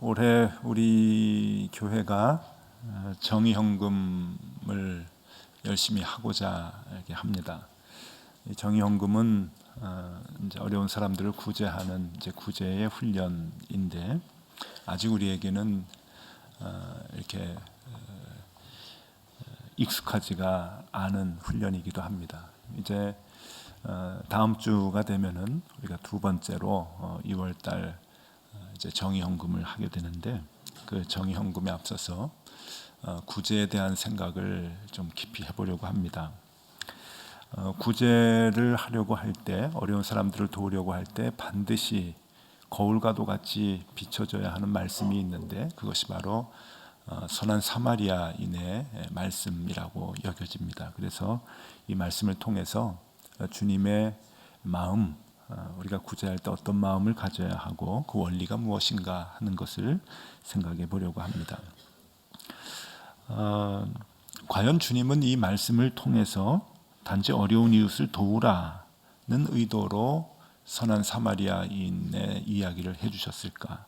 올해 우리 교회가 정의헌금을 열심히 하고자 이렇게 합니다. 이 정의헌금은 이제 어려운 사람들을 구제하는 이제 구제의 훈련인데 아직 우리에게는 이렇게 익숙하지가 않은 훈련이기도 합니다. 이제 다음 주가 되면은 우리가 두 번째로 2월달 이제 정의헌금을 하게 되는데 그 정의헌금에 앞서서 구제에 대한 생각을 좀 깊이 해보려고 합니다. 구제를 하려고 할 때, 어려운 사람들을 도우려고 할 때 반드시 거울과도 같이 비춰져야 하는 말씀이 있는데 그것이 바로 선한 사마리아인의 말씀이라고 여겨집니다. 그래서 이 말씀을 통해서 주님의 마음, 우리가 구제할 때 어떤 마음을 가져야 하고 그 원리가 무엇인가 하는 것을 생각해 보려고 합니다. 과연 주님은 이 말씀을 통해서 단지 어려운 이웃을 도우라는 의도로 선한 사마리아인의 이야기를 해주셨을까?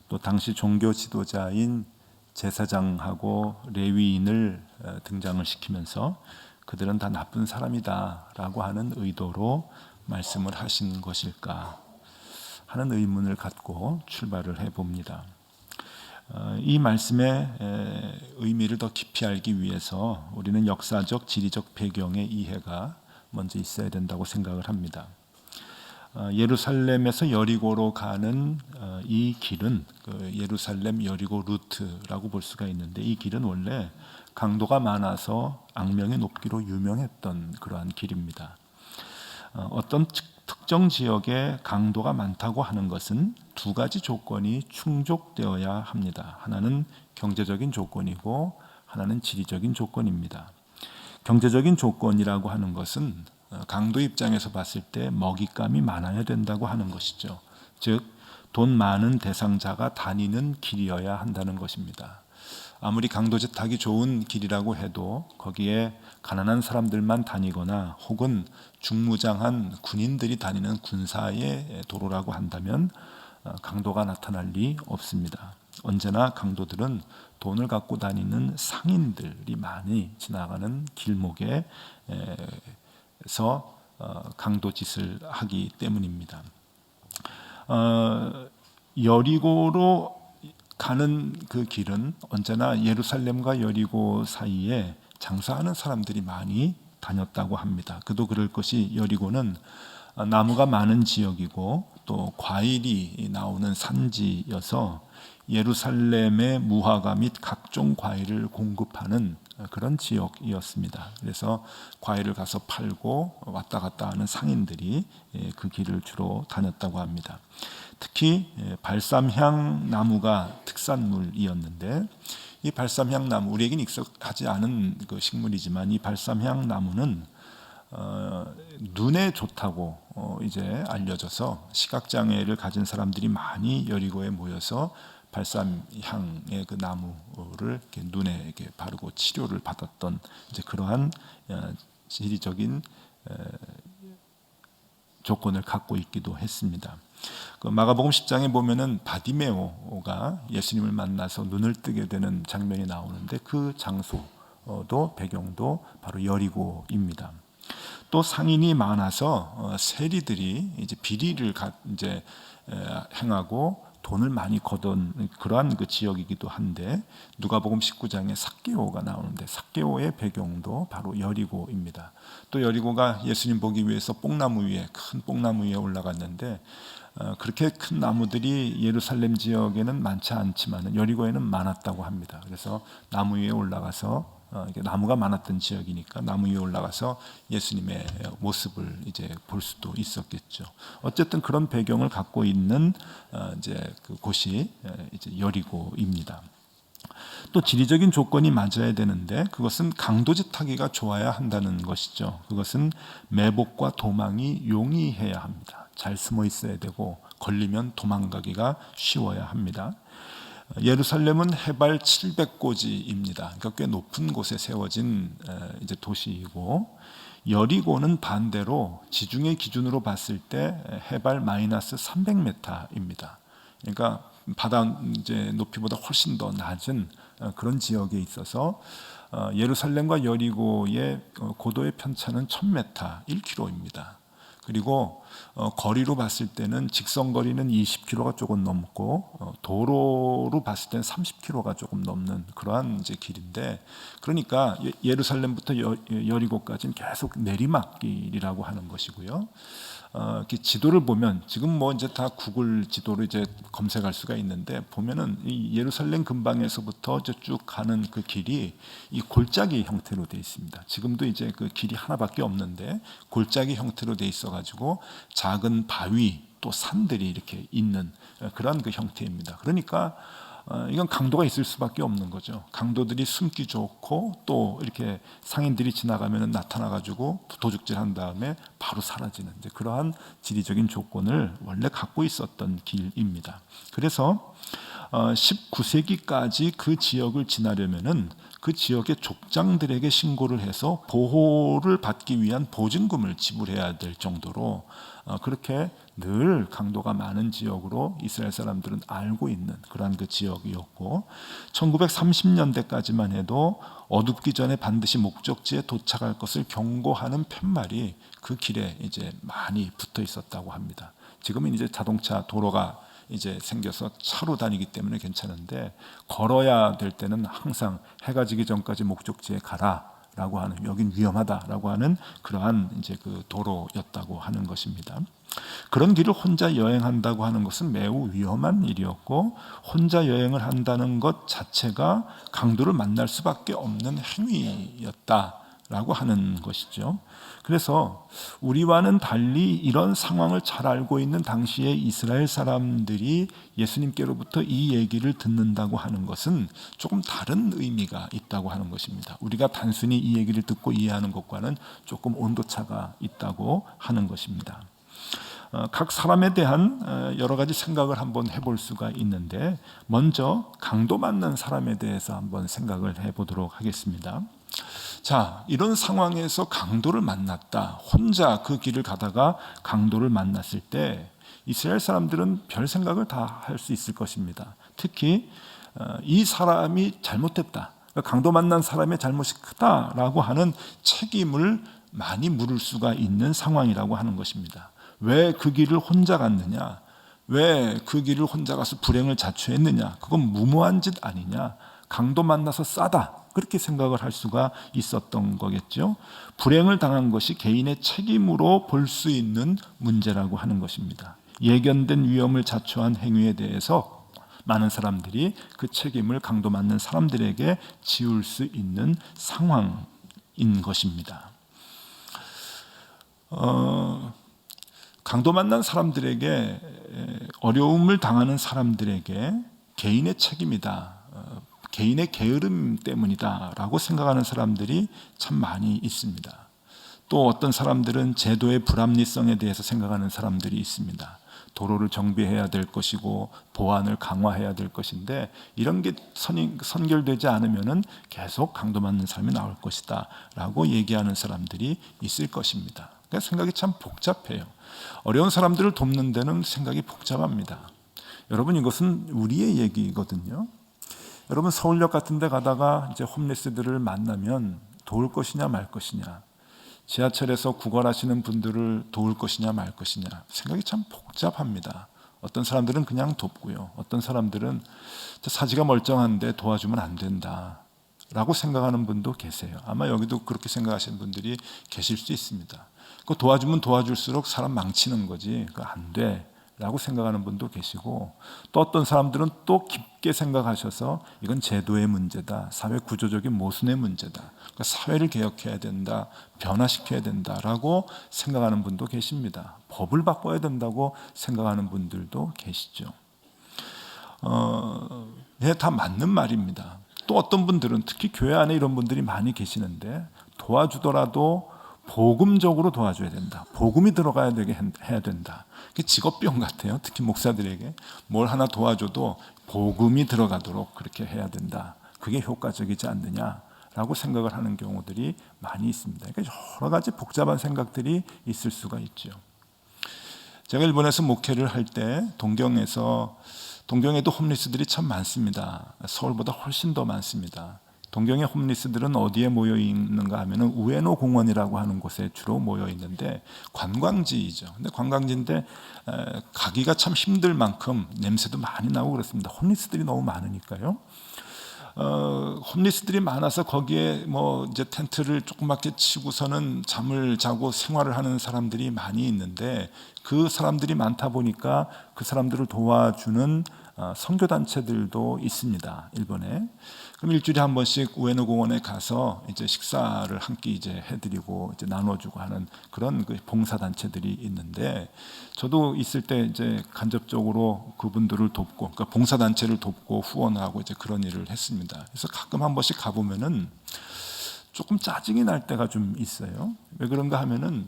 또 당시 종교 지도자인 제사장하고 레위인을 등장을 시키면서 그들은 다 나쁜 사람이다라고 하는 의도로 말씀을 하신 것일까 하는 의문을 갖고 출발을 해봅니다. 이 말씀의 의미를 더 깊이 알기 위해서 우리는 역사적, 지리적 배경의 이해가 먼저 있어야 된다고 생각을 합니다. 예루살렘에서 여리고로 가는 이 길은 예루살렘 여리고 루트라고 볼 수가 있는데 이 길은 원래 강도가 많아서 악명이 높기로 유명했던 그러한 길입니다. 어떤 특정 지역에 강도가 많다고 하는 것은 두 가지 조건이 충족되어야 합니다. 하나는 경제적인 조건이고 하나는 지리적인 조건입니다. 경제적인 조건이라고 하는 것은 강도 입장에서 봤을 때 먹잇감이 많아야 된다고 하는 것이죠. 즉, 돈 많은 대상자가 다니는 길이어야 한다는 것입니다. 아무리 강도짓하기 좋은 길이라고 해도 거기에 가난한 사람들만 다니거나 혹은 중무장한 군인들이 다니는 군사의 도로라고 한다면 강도가 나타날 리 없습니다. 언제나 강도들은 돈을 갖고 다니는 상인들이 많이 지나가는 길목에서 강도짓을 하기 때문입니다. 여리고로 가는 그 길은 언제나 예루살렘과 여리고 사이에 장사하는 사람들이 많이 다녔다고 합니다. 그도 그럴 것이 여리고는 나무가 많은 지역이고 또 과일이 나오는 산지여서 예루살렘의 무화과 및 각종 과일을 공급하는 그런 지역이었습니다. 그래서 과일을 가서 팔고 왔다 갔다 하는 상인들이 그 길을 주로 다녔다고 합니다. 특히 발삼향 나무가 특산물이었는데 이 발삼향 나무, 우리에겐 익숙하지 않은 그 식물이지만 이 발삼향 나무는 눈에 좋다고 이제 알려져서 시각장애를 가진 사람들이 많이 여리고에 모여서 발삼향의 그 나무를 이렇게 눈에 이렇게 바르고 치료를 받았던 이제 그러한 지리적인 조건을 갖고 있기도 했습니다. 그 마가복음 10장에 보면은 바디메오가 예수님을 만나서 눈을 뜨게 되는 장면이 나오는데 그 장소도 배경도 바로 여리고입니다. 또 상인이 많아서 세리들이 이제 비리를 이제 행하고 돈을 많이 거둔 그러한 그 지역이기도 한데 누가복음 19장에 삭개오가 나오는데 삭개오의 배경도 바로 여리고입니다. 또 여리고가 예수님 보기 위해서 뽕나무 위에 큰 뽕나무 위에 올라갔는데 그렇게 큰 나무들이 예루살렘 지역에는 많지 않지만 여리고에는 많았다고 합니다. 그래서 나무 위에 올라가서 나무가 많았던 지역이니까 나무 위에 올라가서 예수님의 모습을 이제 볼 수도 있었겠죠. 어쨌든 그런 배경을 갖고 있는 이제 그 곳이 이제 여리고입니다. 또 지리적인 조건이 맞아야 되는데 그것은 강도짓하기가 좋아야 한다는 것이죠. 그것은 매복과 도망이 용이해야 합니다. 잘 숨어 있어야 되고 걸리면 도망가기가 쉬워야 합니다. 예루살렘은 해발 700고지입니다. 그러니까 꽤 높은 곳에 세워진 이제 도시이고 여리고는 반대로 지중해 기준으로 봤을 때 해발 마이너스 300m입니다. 그러니까 바다 이제 높이보다 훨씬 더 낮은 그런 지역에 있어서 예루살렘과 여리고의 고도의 편차는 1000m, 1km입니다. 그리고 거리로 봤을 때는 직선 거리는 20km가 조금 넘고 도로로 봤을 때는 30km가 조금 넘는 그러한 이제 길인데, 그러니까 예루살렘부터 여리고까지는 계속 내리막길이라고 하는 것이고요. 이렇게 지도를 보면 지금 뭐 이제 다 구글 지도로 이제 검색할 수가 있는데, 보면은 이 예루살렘 근방에서부터 이제 쭉 가는 그 길이 이 골짜기 형태로 되어 있습니다. 지금도 이제 그 길이 하나밖에 없는데 골짜기 형태로 되어 있어 가지고 작은 바위 또 산들이 이렇게 있는 그런 그 형태입니다. 그러니까 이건 강도가 있을 수밖에 없는 거죠. 강도들이 숨기 좋고 또 이렇게 상인들이 지나가면 나타나가지고 도둑질한 다음에 바로 사라지는 이제 그러한 지리적인 조건을 원래 갖고 있었던 길입니다. 그래서 19세기까지 그 지역을 지나려면은 그 지역의 족장들에게 신고를 해서 보호를 받기 위한 보증금을 지불해야 될 정도로 그렇게 늘 강도가 많은 지역으로 이스라엘 사람들은 알고 있는 그러한 그 지역이었고, 1930년대까지만 해도 어둡기 전에 반드시 목적지에 도착할 것을 경고하는 팻말이 그 길에 이제 많이 붙어 있었다고 합니다. 지금은 이제 자동차 도로가 이제 생겨서 차로 다니기 때문에 괜찮은데, 걸어야 될 때는 항상 해가 지기 전까지 목적지에 가라라고 하는, 여긴 위험하다라고 하는 그러한 이제 그 도로였다고 하는 것입니다. 그런 길을 혼자 여행한다고 하는 것은 매우 위험한 일이었고, 혼자 여행을 한다는 것 자체가 강도를 만날 수밖에 없는 행위였다라고 하는 것이죠. 그래서 우리와는 달리 이런 상황을 잘 알고 있는 당시의 이스라엘 사람들이 예수님께로부터 이 얘기를 듣는다고 하는 것은 조금 다른 의미가 있다고 하는 것입니다. 우리가 단순히 이 얘기를 듣고 이해하는 것과는 조금 온도차가 있다고 하는 것입니다. 각 사람에 대한 여러 가지 생각을 한번 해볼 수가 있는데, 먼저 강도 맞는 사람에 대해서 한번 생각을 해보도록 하겠습니다. 자, 이런 상황에서 강도를 만났다. 혼자 그 길을 가다가 강도를 만났을 때 이스라엘 사람들은 별 생각을 다 할 수 있을 것입니다. 특히 이 사람이 잘못했다, 강도 만난 사람의 잘못이 크다라고 하는 책임을 많이 물을 수가 있는 상황이라고 하는 것입니다. 왜 그 길을 혼자 갔느냐? 왜 그 길을 혼자 가서 불행을 자초했느냐? 그건 무모한 짓 아니냐? 강도 만나서 싸다, 그렇게 생각을 할 수가 있었던 거겠죠. 불행을 당한 것이 개인의 책임으로 볼 수 있는 문제라고 하는 것입니다. 예견된 위험을 자초한 행위에 대해서 많은 사람들이 그 책임을 강도 맞는 사람들에게 지울 수 있는 상황인 것입니다. 강도 만난 사람들에게, 어려움을 당하는 사람들에게 개인의 책임이다, 개인의 게으름 때문이다라고 생각하는 사람들이 참 많이 있습니다. 또 어떤 사람들은 제도의 불합리성에 대해서 생각하는 사람들이 있습니다. 도로를 정비해야 될 것이고 보안을 강화해야 될 것인데, 이런 게 선결되지 않으면 계속 강도 맞는 사람이 나올 것이다 라고 얘기하는 사람들이 있을 것입니다. 그러니까 생각이 참 복잡해요. 어려운 사람들을 돕는 데는 생각이 복잡합니다. 여러분, 이것은 우리의 얘기거든요. 여러분, 서울역 같은 데 가다가 이제 홈리스들을 만나면 도울 것이냐 말 것이냐, 지하철에서 구걸하시는 분들을 도울 것이냐 말 것이냐, 생각이 참 복잡합니다. 어떤 사람들은 그냥 돕고요, 어떤 사람들은 사지가 멀쩡한데 도와주면 안 된다 라고 생각하는 분도 계세요. 아마 여기도 그렇게 생각하시는 분들이 계실 수 있습니다. 그 도와주면 도와줄수록 사람 망치는 거지, 그거 안 돼 라고 생각하는 분도 계시고, 또 어떤 사람들은 또 깊게 생각하셔서 이건 제도의 문제다, 사회 구조적인 모순의 문제다, 그러니까 사회를 개혁해야 된다, 변화시켜야 된다라고 생각하는 분도 계십니다. 법을 바꿔야 된다고 생각하는 분들도 계시죠. 다 맞는 말입니다. 또 어떤 분들은, 특히 교회 안에 이런 분들이 많이 계시는데, 도와주더라도 복음적으로 도와줘야 된다, 복음이 들어가야 되게 해야 된다. 그게 직업병 같아요. 특히 목사들에게 뭘 하나 도와줘도 복음이 들어가도록 그렇게 해야 된다, 그게 효과적이지 않느냐라고 생각을 하는 경우들이 많이 있습니다. 그러니까 여러 가지 복잡한 생각들이 있을 수가 있죠. 제가 일본에서 목회를 할 때 동경에서 동경에도 홈리스들이 참 많습니다. 서울보다 훨씬 더 많습니다. 동경의 홈리스들은 어디에 모여 있는가 하면은 우에노 공원이라고 하는 곳에 주로 모여 있는데 관광지이죠. 근데 관광지인데 가기가 참 힘들 만큼 냄새도 많이 나고 그렇습니다. 홈리스들이 너무 많으니까요. 홈리스들이 많아서 거기에 뭐 이제 텐트를 조그맣게 치고서는 잠을 자고 생활을 하는 사람들이 많이 있는데 그 사람들이 많다 보니까 그 사람들을 도와주는 선교 단체들도 있습니다. 일본에. 그럼 일주일에 한 번씩 우에노 공원에 가서 이제 식사를 한 끼 이제 해드리고 이제 나눠주고 하는 그런 그 봉사 단체들이 있는데 저도 있을 때 이제 간접적으로 그분들을 돕고, 그러니까 봉사 단체를 돕고 후원하고 이제 그런 일을 했습니다. 그래서 가끔 한 번씩 가보면은 조금 짜증이 날 때가 좀 있어요. 왜 그런가 하면은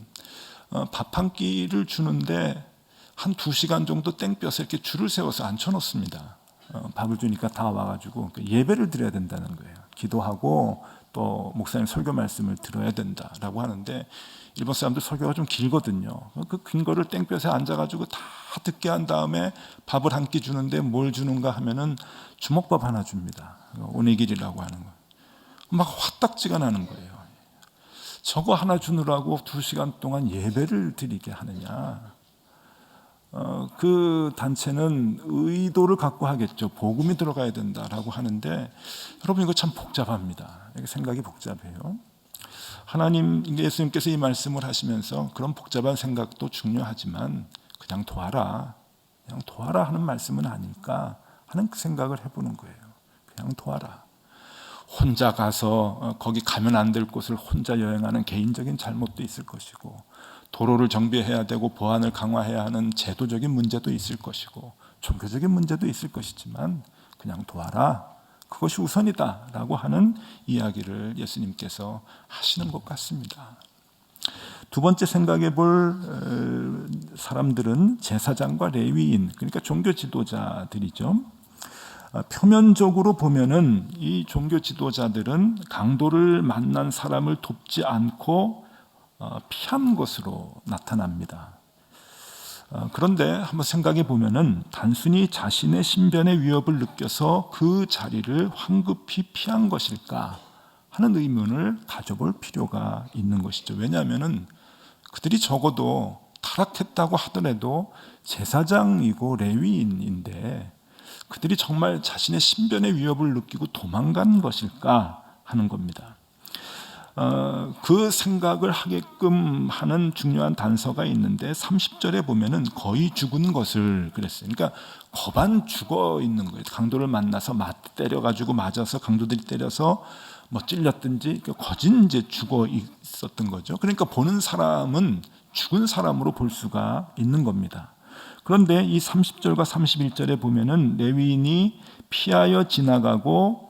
밥 한 끼를 주는데 한 2시간 정도 땡볕에 이렇게 줄을 세워서 앉혀놓습니다. 밥을 주니까 다 와가지고 예배를 드려야 된다는 거예요. 기도하고 또 목사님 설교 말씀을 들어야 된다라고 하는데 일본 사람들 설교가 좀 길거든요. 그 긴 거를 땡볕에 앉아가지고 다 듣게 한 다음에 밥을 한 끼 주는데 뭘 주는가 하면은 주먹밥 하나 줍니다. 오네기리라고 하는 거. 막 화딱지가 나는 거예요. 저거 하나 주느라고 2시간 동안 예배를 드리게 하느냐. 그 단체는 의도를 갖고 하겠죠. 복음이 들어가야 된다라고 하는데 여러분 이거 참 복잡합니다. 이게 생각이 복잡해요. 하나님, 예수님께서 이 말씀을 하시면서 그런 복잡한 생각도 중요하지만 그냥 도와라 하는 말씀은 아닐까 하는 그 생각을 해보는 거예요. 그냥 도와라. 혼자 가서 거기 가면 안 될 곳을 혼자 여행하는 개인적인 잘못도 있을 것이고 도로를 정비해야 되고 보안을 강화해야 하는 제도적인 문제도 있을 것이고 종교적인 문제도 있을 것이지만 그냥 도와라. 그것이 우선이다 라고 하는 이야기를 예수님께서 하시는 것 같습니다. 두 번째 생각해 볼 사람들은 제사장과 레위인, 그러니까 종교 지도자들이죠. 표면적으로 보면은 이 종교 지도자들은 강도를 만난 사람을 돕지 않고 피한 것으로 나타납니다. 그런데 한번 생각해 보면은 단순히 자신의 신변의 위협을 느껴서 그 자리를 황급히 피한 것일까 하는 의문을 가져볼 필요가 있는 것이죠. 왜냐하면은 그들이 적어도 타락했다고 하더라도 제사장이고 레위인인데 그들이 정말 자신의 신변의 위협을 느끼고 도망간 것일까 하는 겁니다. 그 생각을 하게끔 하는 중요한 단서가 있는데 30절에 보면은 거의 죽은 것을 그랬어요. 그러니까 거반 죽어 있는 거예요. 강도를 만나서 때려가지고 맞아서 강도들이 때려서 뭐 찔렸든지 거진 이제 죽어 있었던 거죠. 그러니까 보는 사람은 죽은 사람으로 볼 수가 있는 겁니다. 그런데 이 30절과 31절에 보면은 레위인이 피하여 지나가고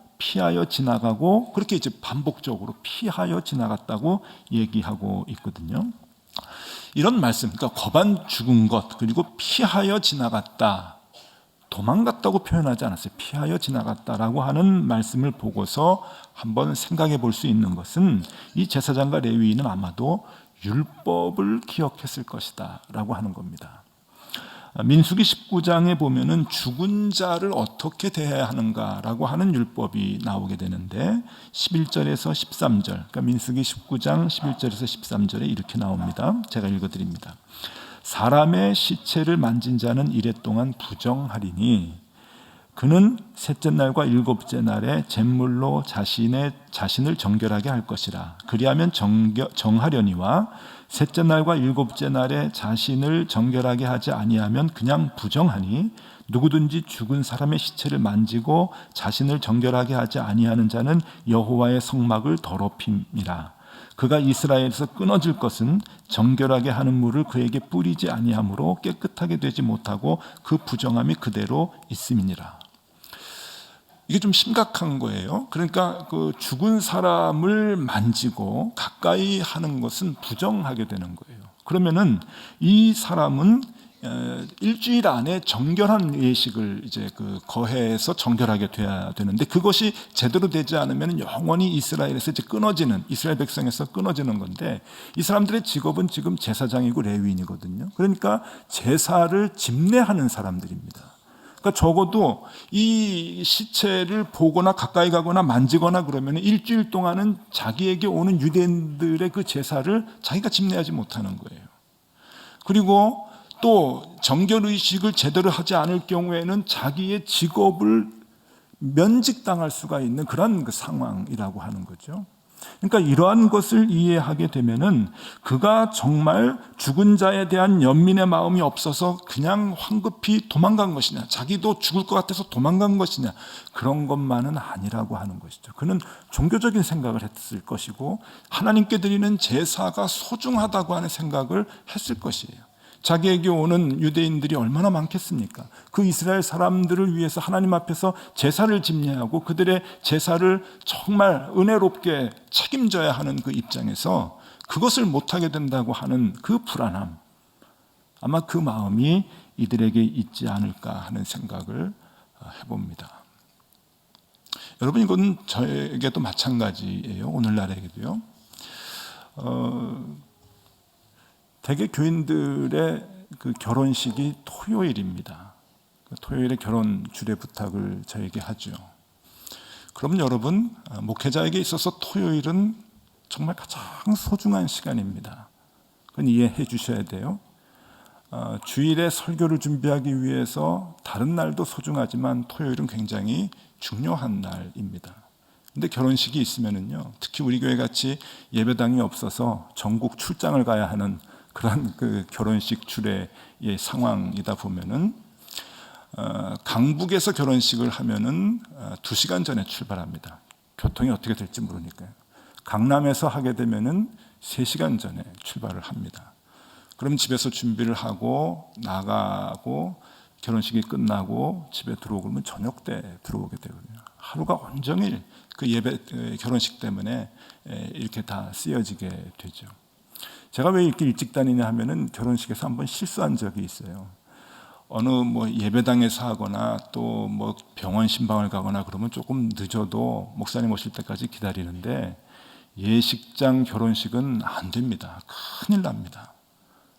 그렇게 이제 반복적으로 피하여 지나갔다고 얘기하고 있거든요. 이런 말씀, 그러니까 거반 죽은 것 그리고 피하여 지나갔다, 도망갔다고 표현하지 않았어요. 피하여 지나갔다라고 하는 말씀을 보고서 한번 생각해 볼 수 있는 것은 이 제사장과 레위인은 아마도 율법을 기억했을 것이다 라고 하는 겁니다. 민수기 19장에 보면은 죽은 자를 어떻게 대해야 하는가라고 하는 율법이 나오게 되는데 11절에서 13절, 그러니까 민수기 19장 11절에서 13절에 이렇게 나옵니다. 제가 읽어드립니다. 사람의 시체를 만진 자는 이레 동안 부정하리니 그는 셋째 날과 일곱째 날에 잿물로 자신을 정결하게 할 것이라. 그리하면 정하려니와 셋째 날과 일곱째 날에 자신을 정결하게 하지 아니하면 그냥 부정하니 누구든지 죽은 사람의 시체를 만지고 자신을 정결하게 하지 아니하는 자는 여호와의 성막을 더럽힘이라. 그가 이스라엘에서 끊어질 것은 정결하게 하는 물을 그에게 뿌리지 아니하므로 깨끗하게 되지 못하고 그 부정함이 그대로 있음이니라. 이게 좀 심각한 거예요. 그러니까 그 죽은 사람을 만지고 가까이 하는 것은 부정하게 되는 거예요. 그러면은 이 사람은 일주일 안에 정결한 예식을 이제 거해서 정결하게 돼야 되는데 그것이 제대로 되지 않으면 영원히 이스라엘에서 이제 이스라엘 백성에서 끊어지는 건데 이 사람들의 직업은 지금 제사장이고 레위인이거든요. 그러니까 제사를 집례하는 사람들입니다. 그러니까 그러니까 적어도 이 시체를 보거나 가까이 가거나 만지거나 그러면 일주일 동안은 자기에게 오는 유대인들의 그 제사를 자기가 집례하지 못하는 거예요. 그리고 또 정결의식을 제대로 하지 않을 경우에는 자기의 직업을 면직당할 수가 있는 그런 그 상황이라고 하는 거죠. 그러니까 이러한 것을 이해하게 되면은 그가 정말 죽은 자에 대한 연민의 마음이 없어서 그냥 황급히 도망간 것이냐, 자기도 죽을 것 같아서 도망간 것이냐, 그런 것만은 아니라고 하는 것이죠. 그는 종교적인 생각을 했을 것이고 하나님께 드리는 제사가 소중하다고 하는 생각을 했을 것이에요. 자기에게 오는 유대인들이 얼마나 많겠습니까? 그 이스라엘 사람들을 위해서 하나님 앞에서 제사를 집례하고 그들의 제사를 정말 은혜롭게 책임져야 하는 그 입장에서 그것을 못하게 된다고 하는 그 불안함, 아마 그 마음이 이들에게 있지 않을까 하는 생각을 해봅니다. 여러분, 이건 저에게도 마찬가지예요. 오늘날에게도요. 대개 교인들의 그 결혼식이 토요일입니다. 토요일에 결혼 주례 부탁을 저에게 하죠. 그럼 여러분, 목회자에게 있어서 토요일은 정말 가장 소중한 시간입니다. 그건 이해해 주셔야 돼요. 주일에 설교를 준비하기 위해서 다른 날도 소중하지만 토요일은 굉장히 중요한 날입니다. 근데 결혼식이 있으면은요, 특히 우리 교회 같이 예배당이 없어서 전국 출장을 가야 하는 그런 그 결혼식 주례의 상황이다 보면은 강북에서 결혼식을 하면은 2시간 전에 출발합니다. 교통이 어떻게 될지 모르니까요. 강남에서 하게 되면은 3시간 전에 출발을 합니다. 그럼 집에서 준비를 하고 나가고 결혼식이 끝나고 집에 들어오고 그러면 저녁 때 들어오게 되거든요. 하루가 온종일 그 결혼식 때문에 이렇게 다 쓰여지게 되죠. 제가 왜 이렇게 일찍 다니냐 하면은 결혼식에서 한번 실수한 적이 있어요. 어느 예배당에서 하거나 또 병원 신방을 가거나 그러면 조금 늦어도 목사님 오실 때까지 기다리는데 예식장 결혼식은 안 됩니다. 큰일 납니다.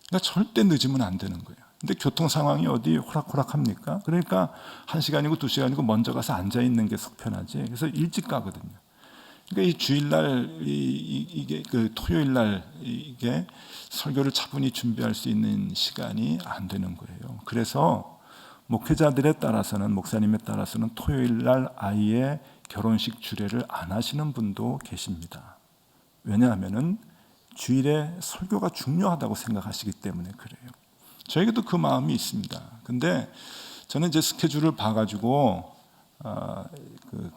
그러니까 절대 늦으면 안 되는 거예요. 근데 교통 상황이 어디 호락호락합니까? 그러니까 1시간이고 2시간이고 먼저 가서 앉아 있는 게 속편하지. 그래서 일찍 가거든요. 그러니까 이 주일날 이게 그 토요일날 이게 설교를 차분히 준비할 수 있는 시간이 안 되는 거예요. 그래서 목회자들에 따라서는 목사님에 따라서는 토요일날 아예 결혼식 주례를 안 하시는 분도 계십니다. 왜냐하면은 주일에 설교가 중요하다고 생각하시기 때문에 그래요. 저에게도 그 마음이 있습니다. 근데 저는 이제 스케줄을 봐가지고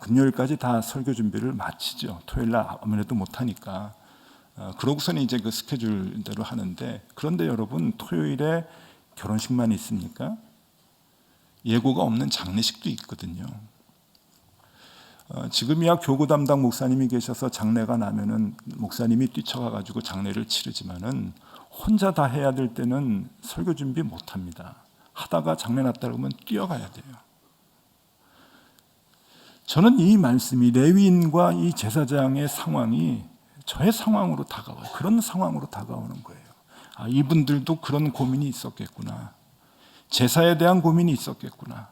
금요일까지 다 설교 준비를 마치죠. 토요일날 아무래도 못하니까. 그러고서는 이제 그 스케줄대로 하는데, 그런데 여러분, 토요일에 결혼식만 있습니까? 예고가 없는 장례식도 있거든요. 지금이야 교구 담당 목사님이 계셔서 장례가 나면은 목사님이 뛰쳐가가지고 장례를 치르지만은 혼자 다 해야 될 때는 설교 준비 못합니다. 하다가 장례 났다 그러면 뛰어가야 돼요. 저는 이 말씀이 레위인과 이 제사장의 상황이 저의 상황으로 다가와요. 그런 상황으로 다가오는 거예요. 이분들도 그런 고민이 있었겠구나. 제사에 대한 고민이 있었겠구나.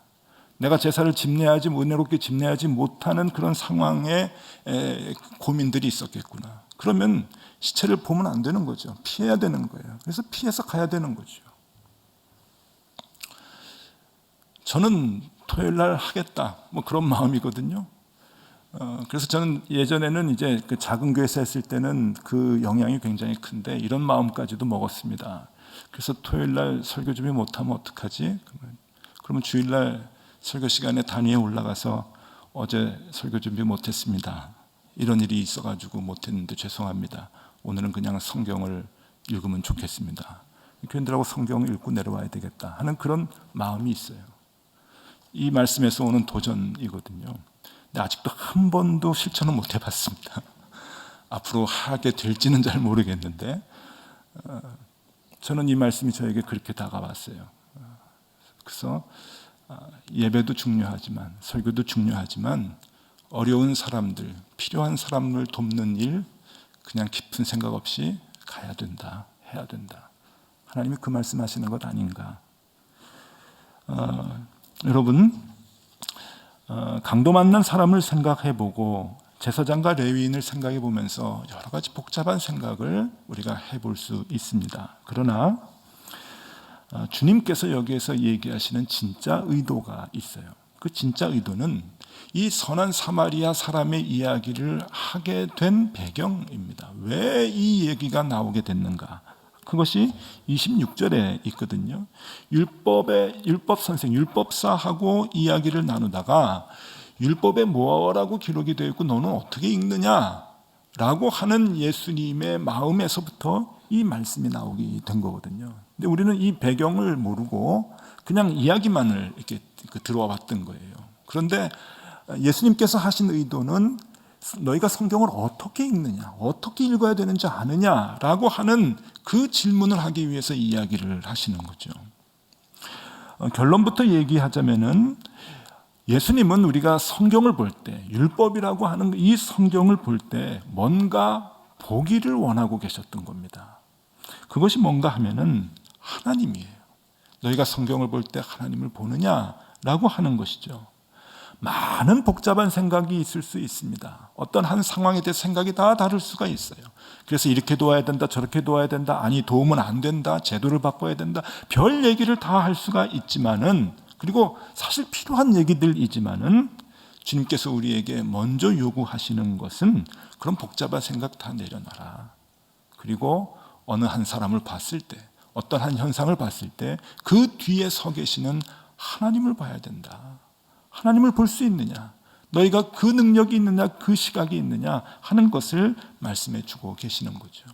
내가 제사를 집례하지 은혜롭게 집례하지 못하는 그런 상황에 고민들이 있었겠구나. 그러면 시체를 보면 안 되는 거죠. 피해야 되는 거예요. 그래서 피해서 가야 되는 거죠. 저는 토요일 날 하겠다. 그런 마음이거든요. 그래서 저는 예전에는 이제 그 작은 교회에서 했을 때는 그 영향이 굉장히 큰데 이런 마음까지도 먹었습니다. 그래서 토요일 날 설교 준비 못하면 어떡하지? 그러면 주일 날 설교 시간에 단위에 올라가서 어제 설교 준비 못했습니다. 이런 일이 있어가지고 못했는데 죄송합니다. 오늘은 그냥 성경을 읽으면 좋겠습니다. 교인들하고 성경을 읽고 내려와야 되겠다 하는 그런 마음이 있어요. 이 말씀에서 오는 도전이거든요. 근데 아직도 한 번도 실천은 못 해봤습니다. 앞으로 하게 될지는 잘 모르겠는데 저는 이 말씀이 저에게 그렇게 다가왔어요. 그래서 예배도 중요하지만 설교도 중요하지만 어려운 사람들, 필요한 사람을 돕는 일 그냥 깊은 생각 없이 가야 된다, 해야 된다. 하나님이 그 말씀하시는 것 아닌가. 여러분, 강도 만난 사람을 생각해보고 제사장과 레위인을 생각해보면서 여러 가지 복잡한 생각을 우리가 해볼 수 있습니다. 그러나 주님께서 여기에서 얘기하시는 진짜 의도가 있어요. 그 진짜 의도는 이 선한 사마리아 사람의 이야기를 하게 된 배경입니다. 왜 이 얘기가 나오게 됐는가? 그것이 26절에 있거든요. 율법 선생, 율법사하고 이야기를 나누다가 율법에 뭐라고 기록이 되어 있고 너는 어떻게 읽느냐라고 하는 예수님의 마음에서부터 이 말씀이 나오게 된 거거든요. 근데 우리는 이 배경을 모르고 그냥 이야기만을 이렇게 들어와 봤던 거예요. 그런데 예수님께서 하신 의도는 너희가 성경을 어떻게 읽느냐, 어떻게 읽어야 되는지 아느냐라고 하는 그 질문을 하기 위해서 이야기를 하시는 거죠. 결론부터 얘기하자면은 예수님은 우리가 성경을 볼 때, 율법이라고 하는 이 성경을 볼 때 뭔가 보기를 원하고 계셨던 겁니다. 그것이 뭔가 하면은 하나님이에요. 너희가 성경을 볼 때 하나님을 보느냐라고 하는 것이죠. 많은 복잡한 생각이 있을 수 있습니다. 어떤 한 상황에 대해 생각이 다 다를 수가 있어요. 그래서 이렇게 도와야 된다, 저렇게 도와야 된다, 아니 도우면 안 된다, 제도를 바꿔야 된다, 별 얘기를 다 할 수가 있지만은, 그리고 사실 필요한 얘기들이지만은 주님께서 우리에게 먼저 요구하시는 것은 그런 복잡한 생각 다 내려놔라. 그리고 어느 한 사람을 봤을 때, 어떤 한 현상을 봤을 때 그 뒤에 서 계시는 하나님을 봐야 된다. 하나님을 볼 수 있느냐, 너희가 그 능력이 있느냐, 그 시각이 있느냐 하는 것을 말씀해 주고 계시는 거죠.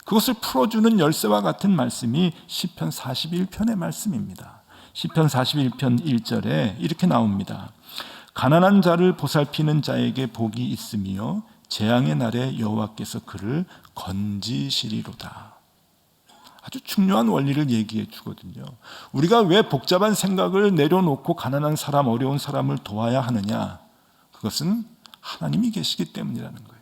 그것을 풀어주는 열쇠와 같은 말씀이 시편 41편의 말씀입니다. 시편 41편 1절에 이렇게 나옵니다. 가난한 자를 보살피는 자에게 복이 있으며 재앙의 날에 여호와께서 그를 건지시리로다. 아주 중요한 원리를 얘기해 주거든요. 우리가 왜 복잡한 생각을 내려놓고 가난한 사람, 어려운 사람을 도와야 하느냐? 그것은 하나님이 계시기 때문이라는 거예요.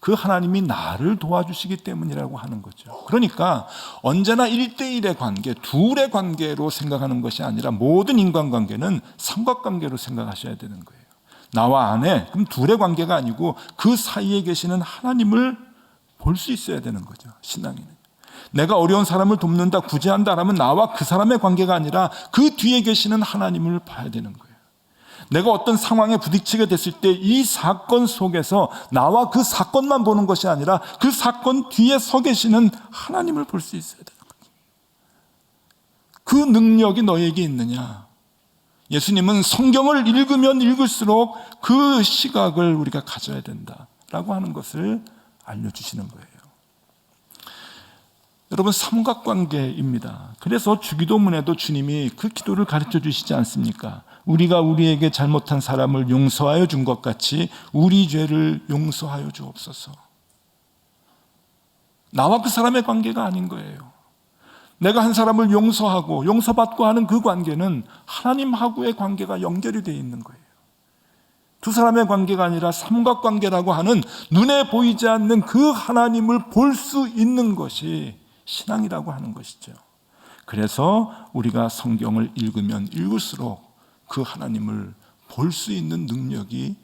그 하나님이 나를 도와주시기 때문이라고 하는 거죠. 그러니까 언제나 1대1의 관계, 둘의 관계로 생각하는 것이 아니라 모든 인간관계는 삼각관계로 생각하셔야 되는 거예요. 나와 아내, 그럼 둘의 관계가 아니고 그 사이에 계시는 하나님을 볼 수 있어야 되는 거죠. 신앙인은. 내가 어려운 사람을 돕는다, 구제한다라면 나와 그 사람의 관계가 아니라 그 뒤에 계시는 하나님을 봐야 되는 거예요. 내가 어떤 상황에 부딪히게 됐을 때 이 사건 속에서 나와 그 사건만 보는 것이 아니라 그 사건 뒤에 서 계시는 하나님을 볼 수 있어야 되는 거예요. 그 능력이 너에게 있느냐? 예수님은 성경을 읽으면 읽을수록 그 시각을 우리가 가져야 된다라고 하는 것을 알려주시는 거예요. 여러분, 삼각관계입니다. 그래서 주기도문에도 주님이 그 기도를 가르쳐 주시지 않습니까? 우리가 우리에게 잘못한 사람을 용서하여 준 것 같이 우리 죄를 용서하여 주옵소서. 나와 그 사람의 관계가 아닌 거예요. 내가 한 사람을 용서하고 용서받고 하는 그 관계는 하나님하고의 관계가 연결이 되어 있는 거예요. 두 사람의 관계가 아니라 삼각관계라고 하는 눈에 보이지 않는 그 하나님을 볼 수 있는 것이 신앙이라고 하는 것이죠. 그래서 우리가 성경을 읽으면 읽을수록 그 하나님을 볼 수 있는 능력이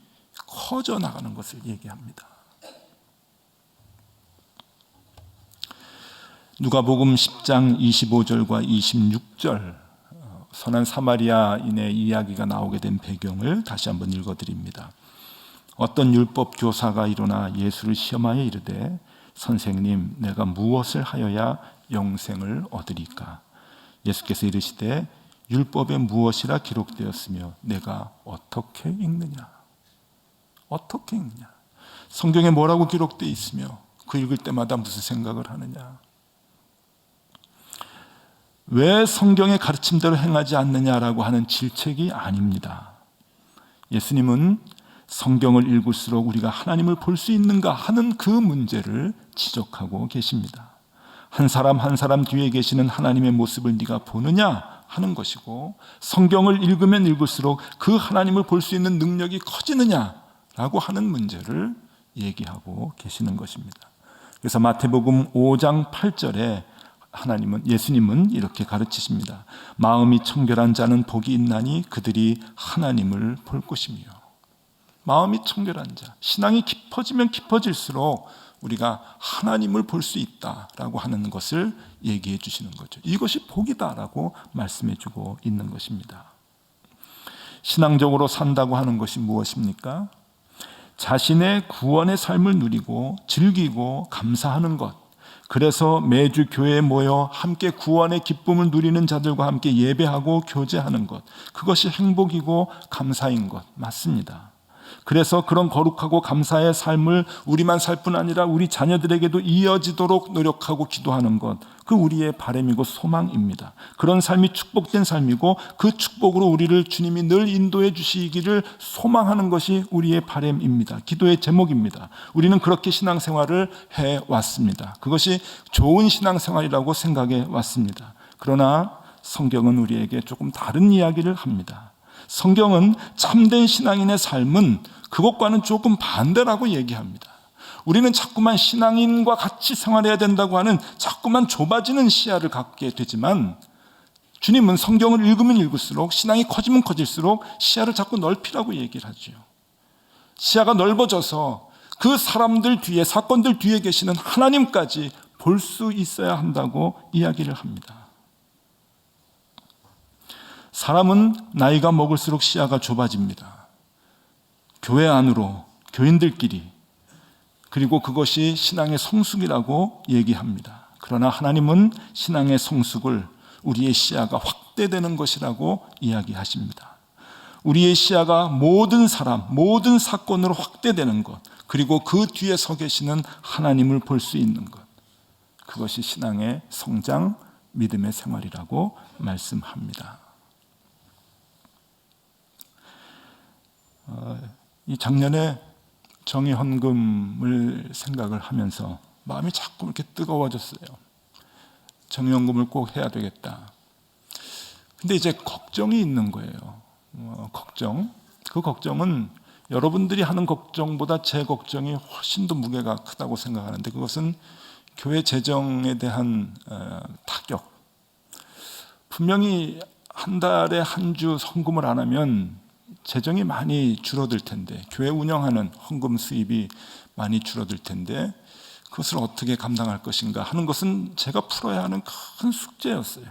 커져 나가는 것을 얘기합니다. 누가복음 10장 25절과 26절 선한 사마리아인의 이야기가 나오게 된 배경을 다시 한번 읽어드립니다. 어떤 율법 교사가 일어나 예수를 시험하여 이르되 선생님, 내가 무엇을 하여야 영생을 얻으리까? 예수께서 이르시되 율법에 무엇이라 기록되었으며 내가 어떻게 읽느냐? 어떻게 읽느냐? 성경에 뭐라고 기록되어 있으며 그 읽을 때마다 무슨 생각을 하느냐? 왜 성경의 가르침대로 행하지 않느냐라고 하는 질책이 아닙니다. 예수님은 성경을 읽을수록 우리가 하나님을 볼 수 있는가 하는 그 문제를 지적하고 계십니다. 한 사람 한 사람 뒤에 계시는 하나님의 모습을 네가 보느냐 하는 것이고, 성경을 읽으면 읽을수록 그 하나님을 볼 수 있는 능력이 커지느냐라고 하는 문제를 얘기하고 계시는 것입니다. 그래서 마태복음 5장 8절에 예수님은 이렇게 가르치십니다. 마음이 청결한 자는 복이 있나니 그들이 하나님을 볼 것이며. 마음이 청결한 자, 신앙이 깊어지면 깊어질수록 우리가 하나님을 볼 수 있다라고 하는 것을 얘기해 주시는 거죠. 이것이 복이다라고 말씀해 주고 있는 것입니다. 신앙적으로 산다고 하는 것이 무엇입니까? 자신의 구원의 삶을 누리고 즐기고 감사하는 것. 그래서 매주 교회에 모여 함께 구원의 기쁨을 누리는 자들과 함께 예배하고 교제하는 것. 그것이 행복이고 감사인 것 맞습니다. 그래서 그런 거룩하고 감사의 삶을 우리만 살 뿐 아니라 우리 자녀들에게도 이어지도록 노력하고 기도하는 것, 그 우리의 바람이고 소망입니다. 그런 삶이 축복된 삶이고 그 축복으로 우리를 주님이 늘 인도해 주시기를 소망하는 것이 우리의 바람입니다. 기도의 제목입니다. 우리는 그렇게 신앙생활을 해왔습니다. 그것이 좋은 신앙생활이라고 생각해 왔습니다. 그러나 성경은 우리에게 조금 다른 이야기를 합니다. 성경은 참된 신앙인의 삶은 그것과는 조금 반대라고 얘기합니다. 우리는 자꾸만 신앙인과 같이 생활해야 된다고 하는 자꾸만 좁아지는 시야를 갖게 되지만 주님은 성경을 읽으면 읽을수록 신앙이 커지면 커질수록 시야를 자꾸 넓히라고 얘기를 하죠. 시야가 넓어져서 그 사람들 뒤에, 사건들 뒤에 계시는 하나님까지 볼 수 있어야 한다고 이야기를 합니다. 사람은 나이가 먹을수록 시야가 좁아집니다. 교회 안으로, 교인들끼리, 그리고 그것이 신앙의 성숙이라고 얘기합니다. 그러나 하나님은 신앙의 성숙을 우리의 시야가 확대되는 것이라고 이야기하십니다. 우리의 시야가 모든 사람, 모든 사건으로 확대되는 것, 그리고 그 뒤에 서 계시는 하나님을 볼 수 있는 것, 그것이 신앙의 성장, 믿음의 생활이라고 말씀합니다. 이 작년에 정의헌금을 생각을 하면서 마음이 자꾸 이렇게 뜨거워졌어요. 정의헌금을 꼭 해야 되겠다. 근데 이제 걱정이 있는 거예요. 걱정. 그 걱정은 여러분들이 하는 걱정보다 제 걱정이 훨씬 더 무게가 크다고 생각하는데 그것은 교회 재정에 대한 타격. 분명히 한 달에 한 주 헌금을 안 하면 재정이 많이 줄어들 텐데, 교회 운영하는 헌금 수입이 많이 줄어들 텐데 그것을 어떻게 감당할 것인가 하는 것은 제가 풀어야 하는 큰 숙제였어요.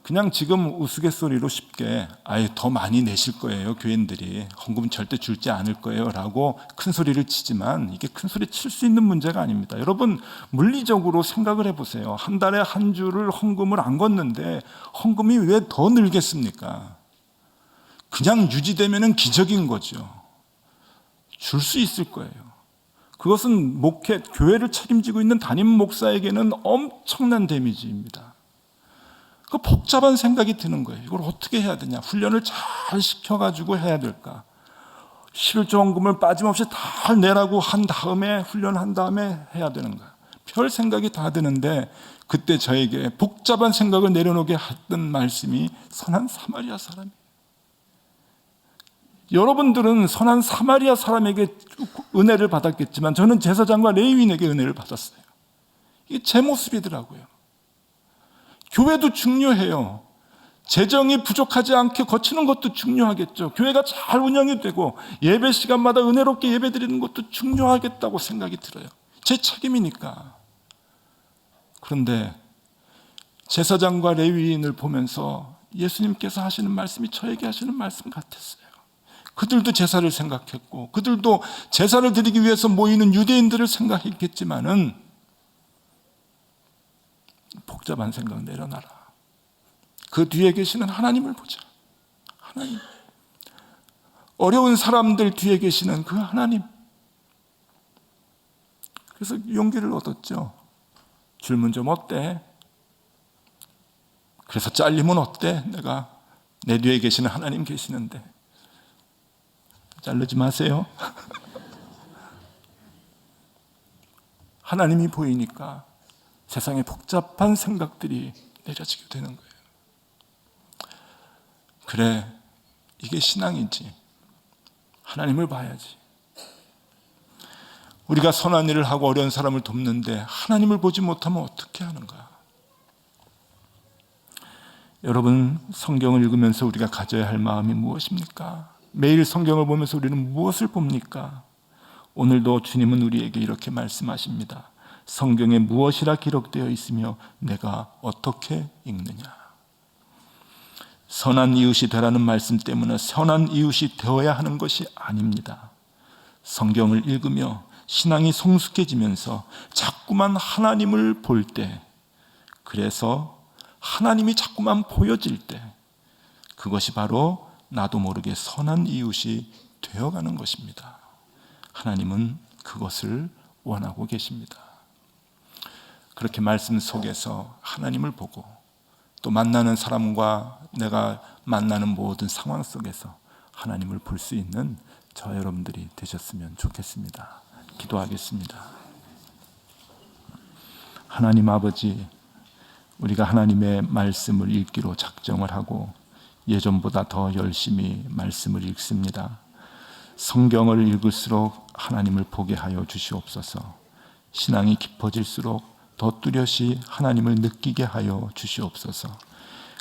그냥 지금 우스갯소리로 쉽게 아예 더 많이 내실 거예요, 교인들이 헌금 절대 줄지 않을 거예요 라고 큰 소리를 치지만 이게 큰 소리 칠 수 있는 문제가 아닙니다. 여러분 물리적으로 생각을 해보세요. 한 달에 한 주를 헌금을 안 걷는데 헌금이 왜 더 늘겠습니까? 그냥 유지되면 기적인 거죠. 줄 수 있을 거예요. 그것은 교회를 책임지고 있는 담임 목사에게는 엄청난 데미지입니다. 그 복잡한 생각이 드는 거예요. 이걸 어떻게 해야 되냐? 훈련을 잘 시켜가지고 해야 될까? 11조 헌금을 빠짐없이 다 내라고 한 다음에 훈련한 다음에 해야 되는가? 별 생각이 다 드는데 그때 저에게 복잡한 생각을 내려놓게 했던 말씀이 선한 사마리아 사람이에요. 여러분들은 선한 사마리아 사람에게 은혜를 받았겠지만 저는 제사장과 레위인에게 은혜를 받았어요. 이게 제 모습이더라고요. 교회도 중요해요. 재정이 부족하지 않게 거치는 것도 중요하겠죠. 교회가 잘 운영이 되고 예배 시간마다 은혜롭게 예배 드리는 것도 중요하겠다고 생각이 들어요. 제 책임이니까. 그런데 제사장과 레위인을 보면서 예수님께서 하시는 말씀이 저에게 하시는 말씀 같았어요. 그들도 제사를 생각했고 그들도 제사를 드리기 위해서 모이는 유대인들을 생각했겠지만은 복잡한 생각 내려놔라. 그 뒤에 계시는 하나님을 보자. 하나님. 어려운 사람들 뒤에 계시는 그 하나님. 그래서 용기를 얻었죠. 줄면 좀 어때? 그래서 잘리면 어때? 내가 내 뒤에 계시는 하나님 계시는데. 자르지 마세요. 하나님이 보이니까 세상에 복잡한 생각들이 내려지게 되는 거예요. 그래, 이게 신앙이지. 하나님을 봐야지. 우리가 선한 일을 하고 어려운 사람을 돕는데 하나님을 보지 못하면 어떻게 하는가? 여러분, 성경을 읽으면서 우리가 가져야 할 마음이 무엇입니까? 매일 성경을 보면서 우리는 무엇을 봅니까? 오늘도 주님은 우리에게 이렇게 말씀하십니다. 성경에 무엇이라 기록되어 있으며 내가 어떻게 읽느냐? 선한 이웃이 되라는 말씀 때문에 선한 이웃이 되어야 하는 것이 아닙니다. 성경을 읽으며 신앙이 성숙해지면서 자꾸만 하나님을 볼 때, 그래서 하나님이 자꾸만 보여질 때, 그것이 바로 나도 모르게 선한 이웃이 되어가는 것입니다. 하나님은 그것을 원하고 계십니다. 그렇게 말씀 속에서 하나님을 보고 또 만나는 사람과 내가 만나는 모든 상황 속에서 하나님을 볼 수 있는 저 여러분들이 되셨으면 좋겠습니다. 기도하겠습니다. 하나님 아버지, 우리가 하나님의 말씀을 읽기로 작정을 하고 예전보다 더 열심히 말씀을 읽습니다. 성경을 읽을수록 하나님을 보게 하여 주시옵소서. 신앙이 깊어질수록 더 뚜렷이 하나님을 느끼게 하여 주시옵소서.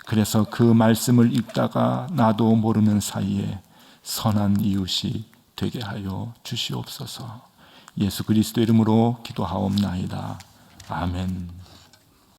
그래서 그 말씀을 읽다가 나도 모르는 사이에 선한 이웃이 되게 하여 주시옵소서. 예수 그리스도 이름으로 기도하옵나이다. 아멘.